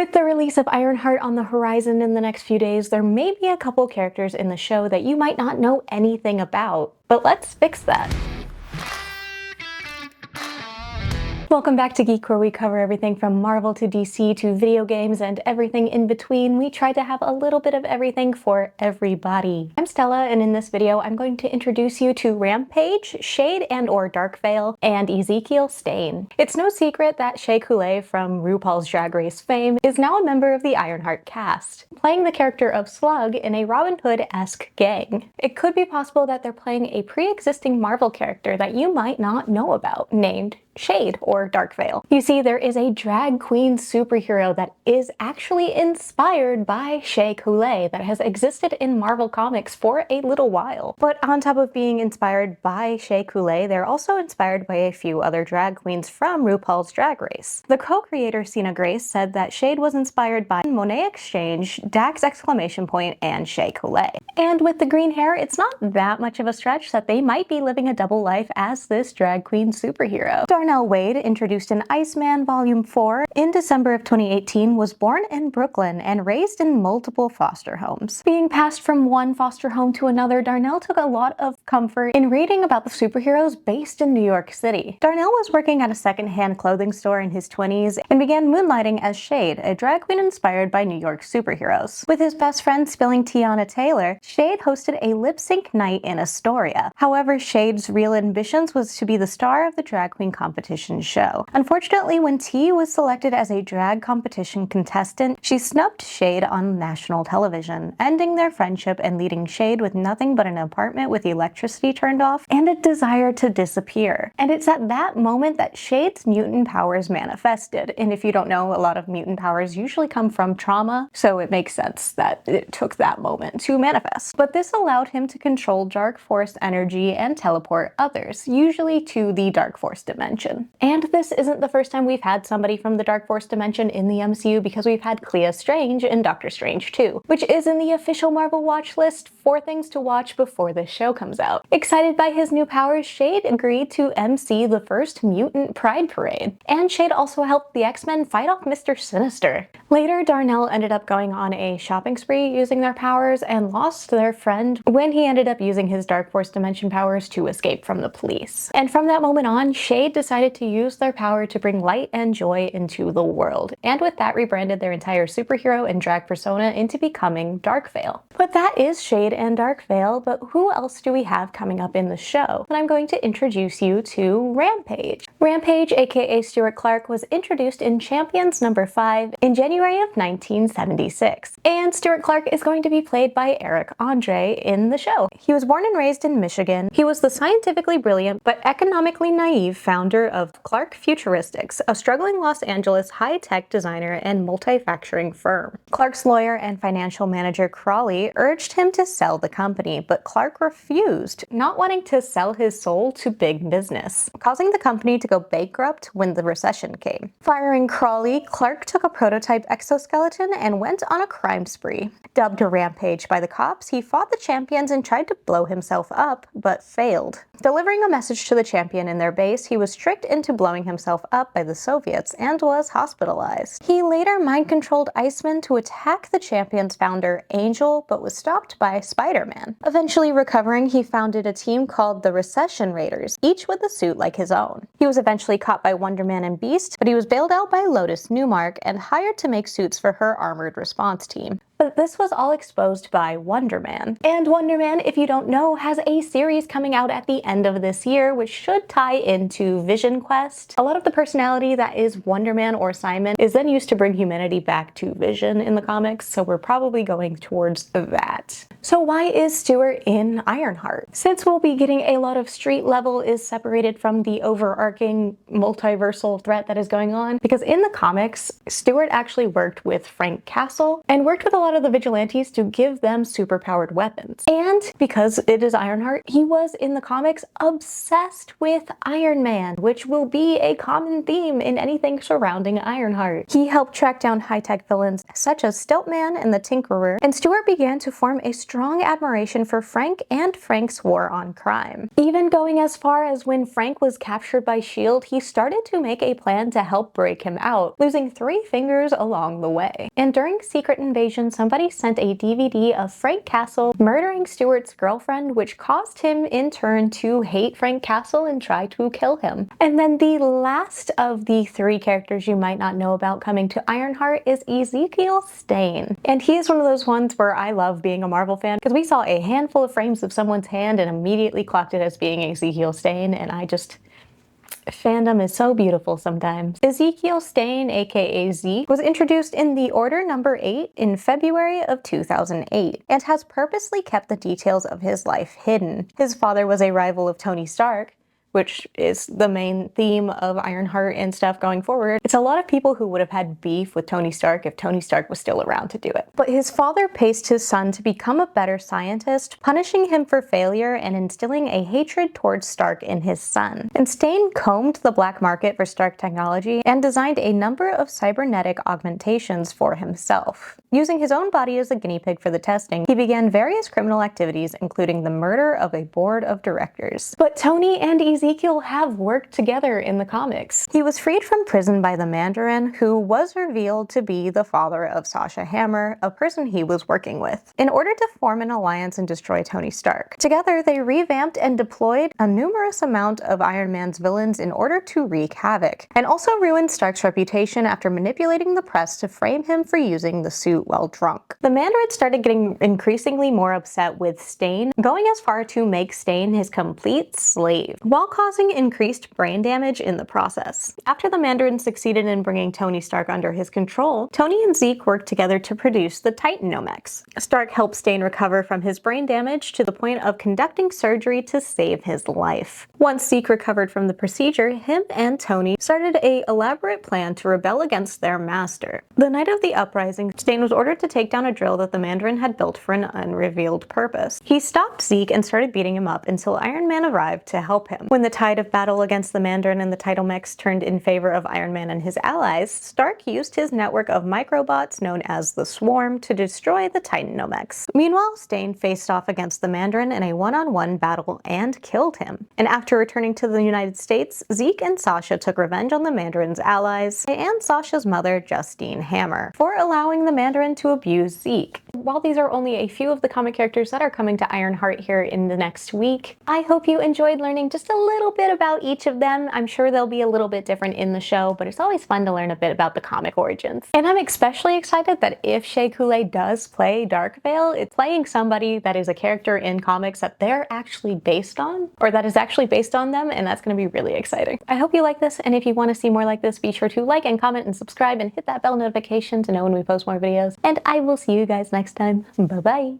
With the release of Ironheart on the horizon in the next few days, there may be a couple characters in the show that you might not know anything about, but let's fix that. Welcome back to GIQUE, where we cover everything from Marvel to DC to video games and everything in between. We try to have a little bit of everything for everybody. I'm Stella, and in this video I'm going to introduce you to Rampage, Shade and/or Darkveil, and Ezekiel Stane. It's no secret that Shea Coulee from RuPaul's Drag Race fame is now a member of the Ironheart cast, playing the character of Slug in a Robin Hood-esque gang. It could be possible that they're playing a pre-existing Marvel character that you might not know about, named Shade or Darkveil. You see, there is a drag queen superhero that is actually inspired by Shea Coulee that has existed in Marvel Comics for a little while. But on top of being inspired by Shea Coulee, they're also inspired by a few other drag queens from RuPaul's Drag Race. The co-creator Sina Grace said that Shade was inspired by Monet Exchange, Dax! And Shea Coulee. And with the green hair, it's not that much of a stretch that they might be living a double life as this drag queen superhero. Darnell, introduced in Iceman Volume 4 in December of 2018, was born in Brooklyn and raised in multiple foster homes. Being passed from one foster home to another, Darnell took a lot of comfort in reading about the superheroes based in New York City. Darnell was working at a second-hand clothing store in his 20s and began moonlighting as Shade, a drag queen inspired by New York superheroes. With his best friend spilling tea on a tailor, Shade hosted a lip-sync night in Astoria. However, Shade's real ambitions was to be the star of the drag queen competition show. Unfortunately, when T was selected as a drag competition contestant, she snubbed Shade on national television, ending their friendship and leaving Shade with nothing but an apartment with electricity turned off and a desire to disappear. And it's at that moment that Shade's mutant powers manifested. And if you don't know, a lot of mutant powers usually come from trauma, so it makes sense that it took that moment to manifest. But this allowed him to control Darkforce energy and teleport others, usually to the Darkforce Dimension. And this isn't the first time we've had somebody from the Darkforce Dimension in the MCU, because we've had Clea Strange in Doctor Strange 2, which is in the official Marvel watch list for things to watch before this show comes out. Excited by his new powers, Shade agreed to MC the first mutant pride parade. And Shade also helped the X-Men fight off Mr. Sinister. Later, Darnell ended up going on a shopping spree using their powers and lost their friend when he ended up using his Darkforce Dimension powers to escape from the police. And from that moment on, Shade decided to use their power to bring light and joy into the world, and with that rebranded their entire superhero and drag persona into becoming Darkveil. But that is Shade and Darkveil, but who else do we have coming up in the show? And I'm going to introduce you to Rampage. Rampage, aka Stuart Clarke, was introduced in Champions number 5 in January of 1976, and Stuart Clarke is going to be played by Eric Andre in the show. He was born and raised in Michigan. He was the scientifically brilliant but economically naive founder of Clarke Futuristics, a struggling Los Angeles high-tech designer and multi-factoring firm. Clarke's lawyer and financial manager Crawley urged him to sell the company, but Clarke refused, not wanting to sell his soul to big business, causing the company to go bankrupt when the recession came. Firing Crawley, Clarke took a prototype exoskeleton and went on a crime spree. Dubbed a Rampage by the cops, he fought the champions and tried to blow himself up, but failed. Delivering a message to the champion in their base, he was tricked into blowing himself up by the Soviets and was hospitalized. He later mind-controlled Iceman to attack the champion's founder, Angel, but was stopped by Spider-Man. Eventually recovering, he founded a team called the Recession Raiders, each with a suit like his own. He was eventually caught by Wonder Man and Beast, but he was bailed out by Lotus Newmark and hired to make suits for her armored response team. But this was all exposed by Wonder Man. And Wonder Man, if you don't know, has a series coming out at the end of this year, which should tie into Vision Quest. A lot of the personality that is Wonder Man or Simon is then used to bring humanity back to Vision in the comics, so we're probably going towards that. So why is Stuart in Ironheart? Since we'll be getting a lot of street level is separated from the overarching multiversal threat that is going on, because in the comics, Stuart actually worked with Frank Castle and worked with a lot lot of the vigilantes to give them superpowered weapons. And because it is Ironheart, he was in the comics obsessed with Iron Man, which will be a common theme in anything surrounding Ironheart. He helped track down high-tech villains such as Stiltman and the Tinkerer, and Stuart began to form a strong admiration for Frank and Frank's war on crime. Even going as far as when Frank was captured by S.H.I.E.L.D., he started to make a plan to help break him out, losing 3 fingers along the way. And during Secret Invasion, somebody sent a DVD of Frank Castle murdering Stuart's girlfriend, which caused him in turn to hate Frank Castle and try to kill him. And then the last of the 3 characters you might not know about coming to Ironheart is Ezekiel Stane. And he is one of those ones where I love being a Marvel fan, because we saw a handful of frames of someone's hand and immediately clocked it as being Ezekiel Stane, and fandom is so beautiful sometimes. Ezekiel Stane, aka Zeke, was introduced in the Order number 8 in February of 2008, and has purposely kept the details of his life hidden. His father was a rival of Tony Stark, which is the main theme of Ironheart and stuff going forward. It's a lot of people who would have had beef with Tony Stark if Tony Stark was still around to do it. But his father paced his son to become a better scientist, punishing him for failure and instilling a hatred towards Stark in his son. And Stane combed the black market for Stark technology and designed a number of cybernetic augmentations for himself. Using his own body as a guinea pig for the testing, he began various criminal activities, including the murder of a board of directors. But Tony and Ezekiel have worked together in the comics. He was freed from prison by the Mandarin, who was revealed to be the father of Sasha Hammer, a person he was working with, in order to form an alliance and destroy Tony Stark. Together, they revamped and deployed a numerous amount of Iron Man's villains in order to wreak havoc, and also ruined Stark's reputation after manipulating the press to frame him for using the suit while drunk. The Mandarin started getting increasingly more upset with Stane, going as far to make Stane his complete slave, while causing increased brain damage in the process. After the Mandarin succeeded in bringing Tony Stark under his control, Tony and Zeke worked together to produce the Titanomex. Stark helped Stane recover from his brain damage to the point of conducting surgery to save his life. Once Zeke recovered from the procedure, him and Tony started an elaborate plan to rebel against their master. The night of the uprising, Stane was ordered to take down a drill that the Mandarin had built for an unrevealed purpose. He stopped Zeke and started beating him up until Iron Man arrived to help him. When the tide of battle against the Mandarin and the Titanomex turned in favor of Iron Man and his allies, Stark used his network of microbots known as the Swarm to destroy the Titanomex. Meanwhile, Stane faced off against the Mandarin in a one-on-one battle and killed him. And after returning to the United States, Zeke and Sasha took revenge on the Mandarin's allies and Sasha's mother, Justine Hammer, for allowing the Mandarin to abuse Zeke. While these are only a few of the comic characters that are coming to Ironheart here in the next week, I hope you enjoyed learning just a little bit about each of them. I'm sure they'll be a little bit different in the show, but it's always fun to learn a bit about the comic origins. And I'm especially excited that if Shea Coulee does play Darkveil, it's playing somebody that is a character in comics that they're actually based on, or that is actually based on them, and that's going to be really exciting. I hope you like this, and if you want to see more like this, be sure to like and comment and subscribe and hit that bell notification to know when we post more videos. And I will see you guys next time. Bye-bye.